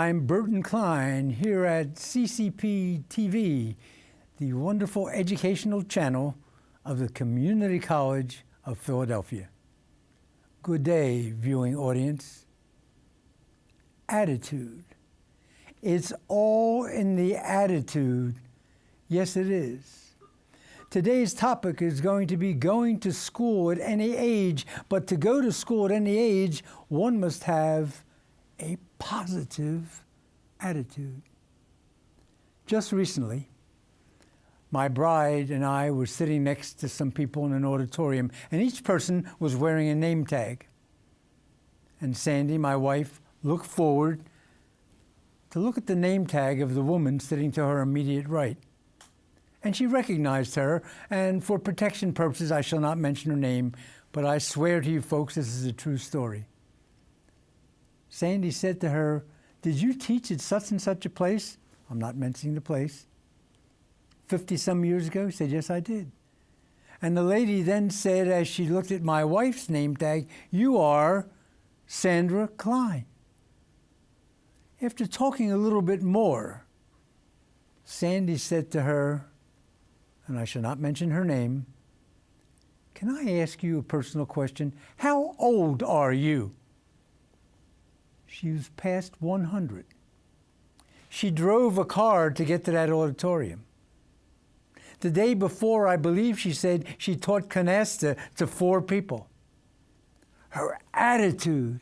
I'm Burton Klein here at CCP TV, the wonderful educational channel of the Community College of Philadelphia. Good day, viewing audience. Attitude. It's all in the attitude. Yes, it is. Today's topic is going to be going to school at any age, but to go to school at any age, one must have a positive attitude. Just recently, my bride and I were sitting next to some people in an auditorium, and each person was wearing a name tag. And Sandy, my wife, looked forward to look at the name tag of the woman sitting to her immediate right. And she recognized her, and for protection purposes, I shall not mention her name, but I swear to you folks, this is a true story. Sandy said to her, "Did you teach at such and such a place?" I'm not mentioning the place. 50-some years ago? She said, "Yes, I did." And the lady then said, as she looked at my wife's name tag, "You are Sandra Klein." After talking a little bit more, Sandy said to her, and I shall not mention her name, "Can I ask you a personal question? How old are you?" She was past 100. She drove a car to get to that auditorium. The day before, I believe she said she taught canasta to 4 people. Her attitude.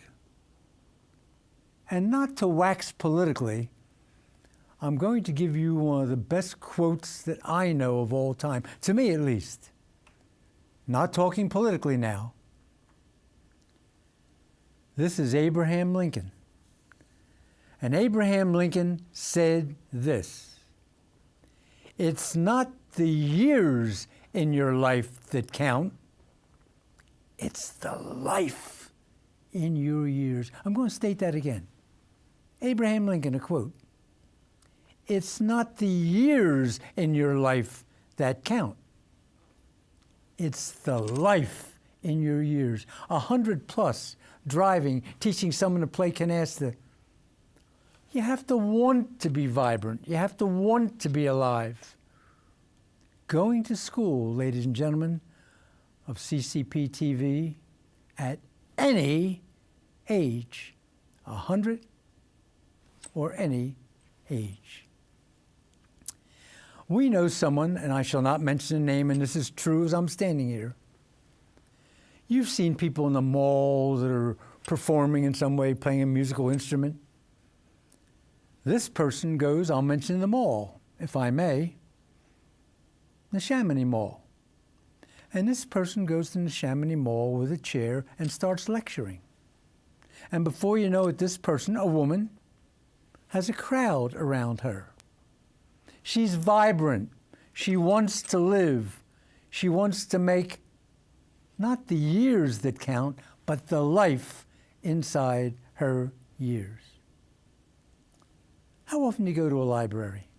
And not to wax politically, I'm going to give you one of the best quotes that I know of all time, to me at least. Not talking politically now. This is Abraham Lincoln. And Abraham Lincoln said this: "It's not the years in your life that count, it's the life in your years." I'm going to state that again. Abraham Lincoln, a quote. "It's not the years in your life that count, it's the life in your years." 100 plus, driving, teaching someone to play canasta. You have to want to be vibrant. You have to want to be alive. Going to school, ladies and gentlemen, of CCP TV, at any age, 100 or any age. We know someone, and I shall not mention the name, and this is true as I'm standing here. You've seen people in the mall that are performing in some way, playing a musical instrument. This person goes, I'll mention the mall, if I may, the Chamonix Mall. And this person goes to the Chamonix Mall with a chair and starts lecturing. And before you know it, this person, a woman, has a crowd around her. She's vibrant. She wants to live. She wants to make not the years that count, but the life inside her years. How often do you go to a library?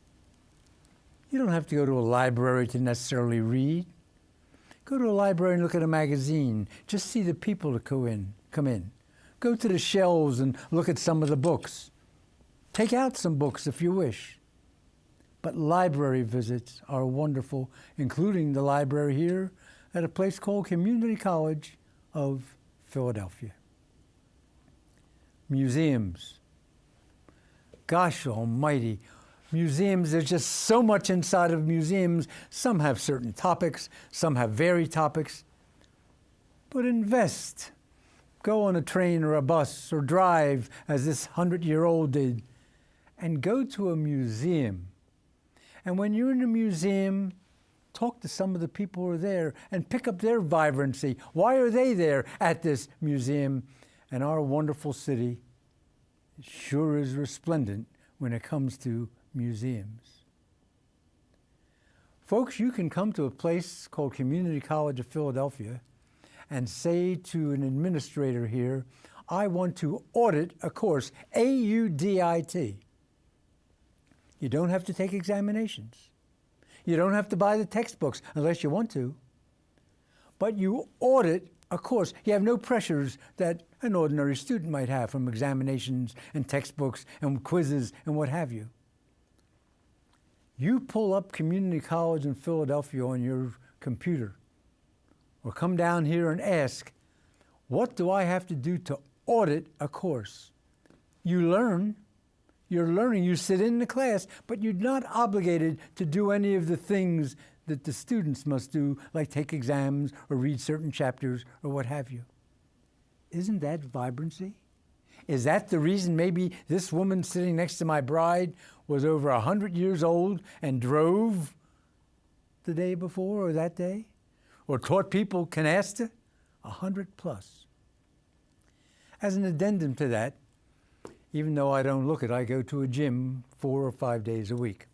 You don't have to go to a library to necessarily read. Go to a library and look at a magazine. Just see the people that come in. Go to the shelves and look at some of the books. Take out some books if you wish. But library visits are wonderful, including the library here at a place called Community College of Philadelphia. Museums. Gosh almighty, museums, there's just so much inside of museums. Some have certain topics, some have varied topics. But invest. Go on a train or a bus or drive, as this 100-year-old did, and go to a museum. And when you're in a museum, talk to some of the people who are there and pick up their vibrancy. Why are they there at this museum? And our wonderful city sure is resplendent when it comes to museums. Folks, you can come to a place called Community College of Philadelphia and say to an administrator here, "I want to audit a course," AUDIT. You don't have to take examinations. You don't have to buy the textbooks unless you want to. But you audit a course. You have no pressures that an ordinary student might have from examinations and textbooks and quizzes and what have you. You pull up community college in Philadelphia on your computer, or come down here and ask, what do I have to do to audit a course? You learn. You're learning. You sit in the class, but you're not obligated to do any of the things that the students must do, like take exams or read certain chapters or what have you. Isn't that vibrancy? Is that the reason maybe this woman sitting next to my bride was over 100 years old and drove the day before or that day? Or taught people canasta? 100 plus. As an addendum to that, even though I don't look it, I go to a gym 4 or 5 days a week.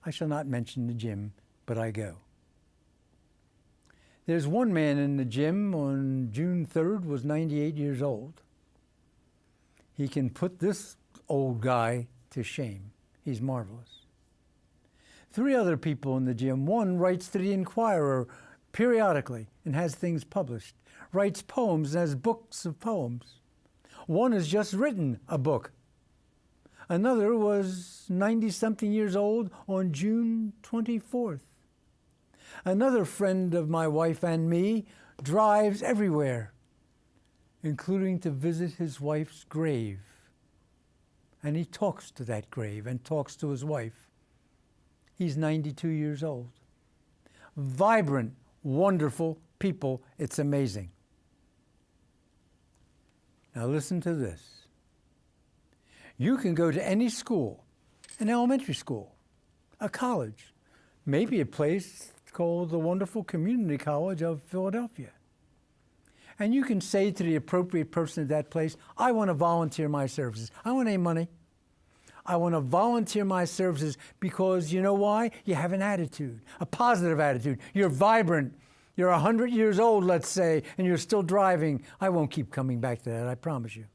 I shall not mention the gym, but I go. There's one man in the gym on June 3rd was 98 years old. He can put this old guy to shame. He's marvelous. 3 other people in the gym. One writes to the Inquirer periodically and has things published, writes poems and has books of poems. One has just written a book. Another was 90-something years old on June 24th. Another friend of my wife and me drives everywhere, including to visit his wife's grave. And he talks to that grave and talks to his wife. He's 92 years old. Vibrant, wonderful people. It's amazing. Now listen to this. You can go to any school, an elementary school, a college, maybe a place called the wonderful Community College of Philadelphia. And you can say to the appropriate person at that place, I want to volunteer my services. I don't want any money. I want to volunteer my services because you know why? You have an attitude, a positive attitude. You're vibrant. You're 100 years old, let's say, and you're still driving. I won't keep coming back to that, I promise you.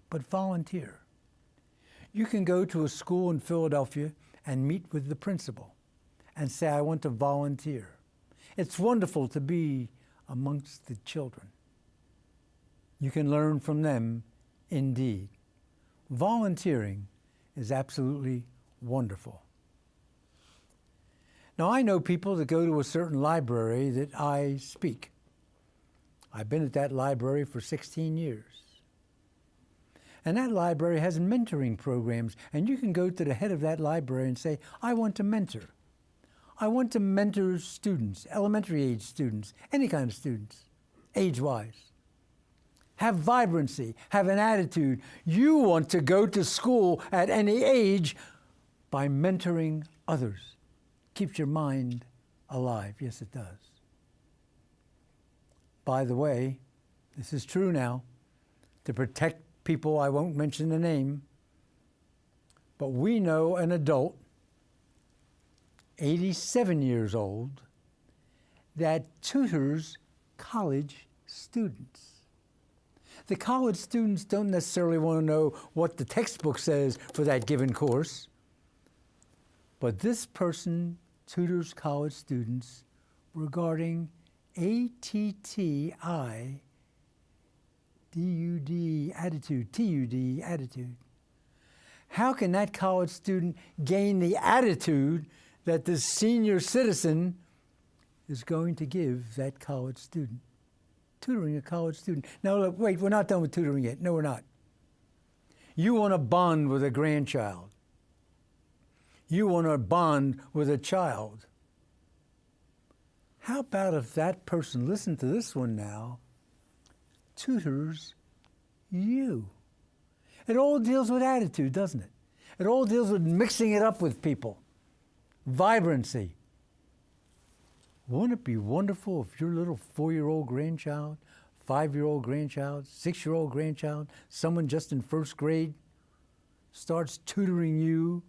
But volunteer. You can go to a school in Philadelphia and meet with the principal and say, I want to volunteer. It's wonderful to be amongst the children. You can learn from them indeed. Volunteering is absolutely wonderful. Now, I know people that go to a certain library that I speak. I've been at that library for 16 years. And that library has mentoring programs, and you can go to the head of that library and say, I want to mentor. I want to mentor students, elementary age students, any kind of students, age-wise. Have vibrancy, have an attitude. You want to go to school at any age by mentoring others. Keeps your mind alive. Yes, it does. By the way, this is true now. To protect people, I won't mention the name, but we know an adult, 87 years old, that tutors college students. The college students don't necessarily want to know what the textbook says for that given course, but this person tutors college students regarding ATTI, DUD, attitude, TUD, attitude. How can that college student gain the attitude that the senior citizen is going to give that college student? Tutoring a college student. Now, look, wait, we're not done with tutoring yet. No, we're not. You want to bond with a grandchild. You want to bond with a child. How about if that person, listen to this one now, tutors you? It all deals with attitude, doesn't it? It all deals with mixing it up with people. Vibrancy. Wouldn't it be wonderful if your little 4-year-old grandchild, 5-year-old grandchild, 6-year-old grandchild, someone just in first grade starts tutoring you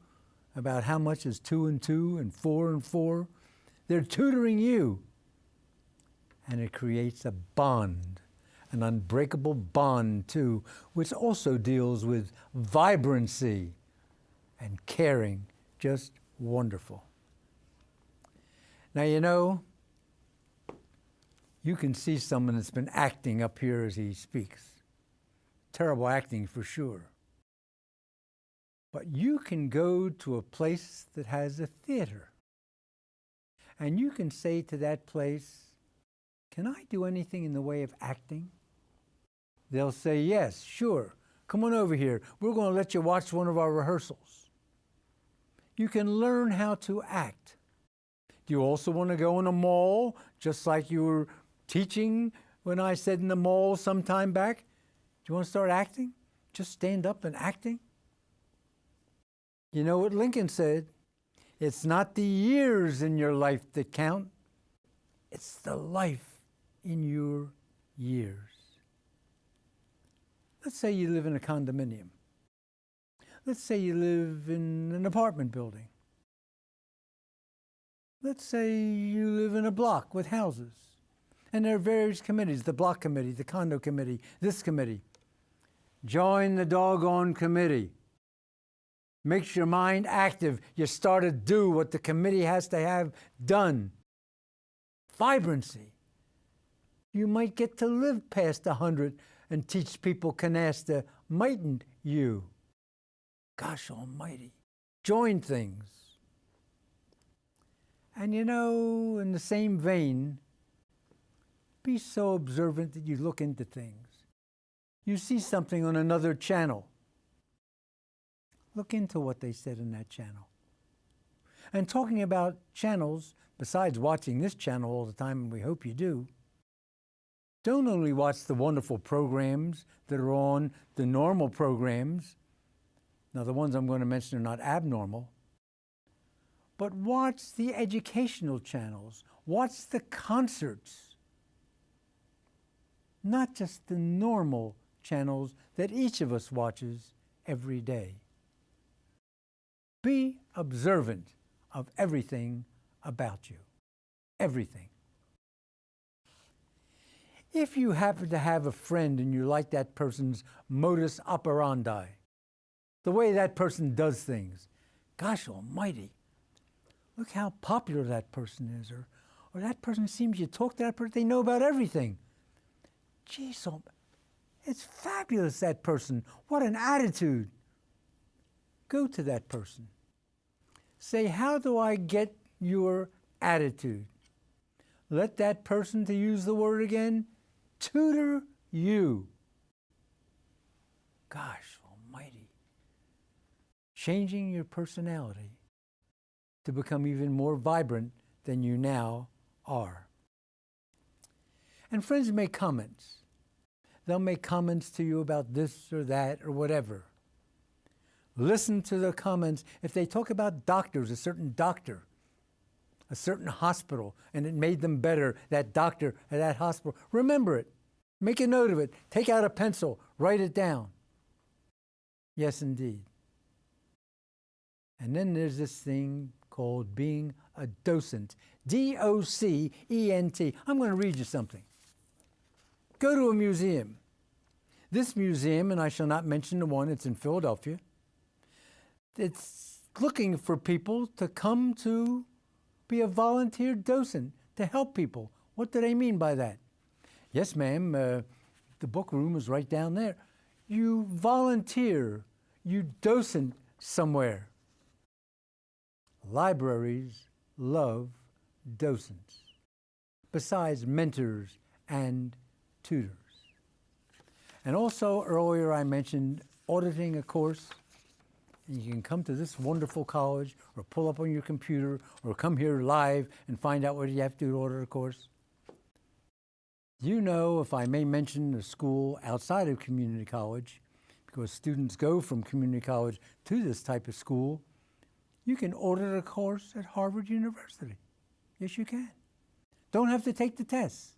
about how much is 2 and 2 and 4 and 4? They're tutoring you. And it creates a bond, an unbreakable bond too, which also deals with vibrancy and caring. Just wonderful. Now, you know, You can see someone that's been acting up here as he speaks. Terrible acting for sure. But you can go to a place that has a theater, and you can say to that place, "Can I do anything in the way of acting?" They'll say, "Yes, sure. Come on over here. We're going to let you watch one of our rehearsals." You can learn how to act. Do you also want to go in a mall, just like you were teaching when I said in the mall some time back? Do you want to start acting? Just stand up and acting? You know what Lincoln said? It's not the years in your life that count. It's the life in your years. Let's say you live in a condominium. Let's say you live in an apartment building. Let's say you live in a block with houses. And there are various committees, the block committee, the condo committee, this committee. Join the doggone committee. Makes your mind active. You start to do what the committee has to have done. Vibrancy. You might get to live past 100 and teach people canasta, mightn't you? Gosh almighty. Join things. And you know, in the same vein, be so observant that you look into things. You see something on another channel. Look into what they said in that channel. And talking about channels, besides watching this channel all the time, and we hope you do, don't only watch the wonderful programs that are on the normal programs. Now, the ones I'm going to mention are not abnormal. But watch the educational channels. Watch the concerts. Not just the normal channels that each of us watches every day. Be observant of everything about you. Everything. If you happen to have a friend and you like that person's modus operandi, the way that person does things, gosh almighty, look how popular that person is, or that person seems, you talk to that person, they know about everything. Geez, it's fabulous, that person. What an attitude. Go to that person. Say, how do I get your attitude? Let that person, to use the word again, tutor you. Gosh almighty. Changing your personality to become even more vibrant than you now are. And friends make comments. They'll make comments to you about this or that or whatever. Listen to the comments. If they talk about doctors, a certain doctor, a certain hospital, and it made them better, that doctor at that hospital, remember it. Make a note of it. Take out a pencil. Write it down. Yes, indeed. And then there's this thing called being a docent. D-O-C-E-N-T. I'm going to read you something. Go to a museum. This museum, and I shall not mention the one, it's in Philadelphia, it's looking for people to come to be a volunteer docent to help people. What do they mean by that? Yes, ma'am, the book room is right down there. You volunteer, you docent somewhere. Libraries love docents, besides mentors and tutors. And also earlier I mentioned auditing a course. And you can come to this wonderful college or pull up on your computer or come here live and find out what you have to do to audit a course. You know, if I may mention, a school outside of community college, because students go from community college to this type of school, you can audit a course at Harvard University. Yes, you can. Don't have to take the tests.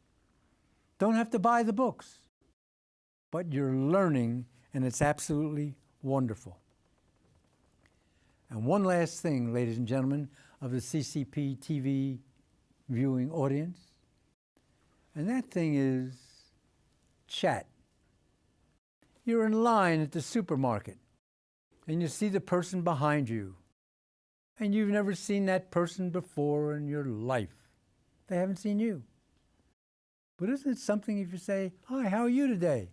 Don't have to buy the books. But you're learning, and it's absolutely wonderful. And one last thing, ladies and gentlemen, of the CCP TV viewing audience, and that thing is chat. You're in line at the supermarket, and you see the person behind you, and you've never seen that person before in your life. They haven't seen you. But isn't it something if you say, "Hi, how are you today?"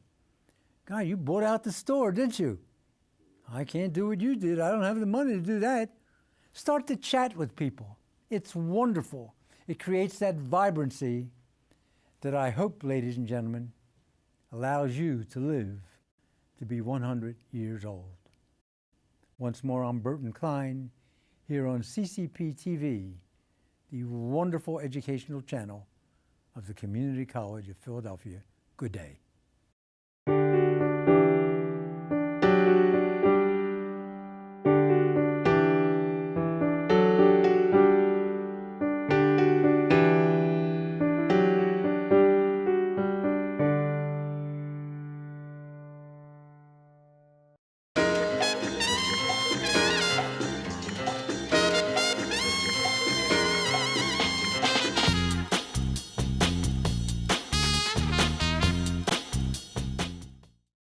"God, you bought out the store, didn't you?" "I can't do what you did. I don't have the money to do that." Start to chat with people. It's wonderful. It creates that vibrancy that I hope, ladies and gentlemen, allows you to live to be 100 years old. Once more, I'm Burton Klein, here on CCP TV, the wonderful educational channel of the Community College of Philadelphia. Good day.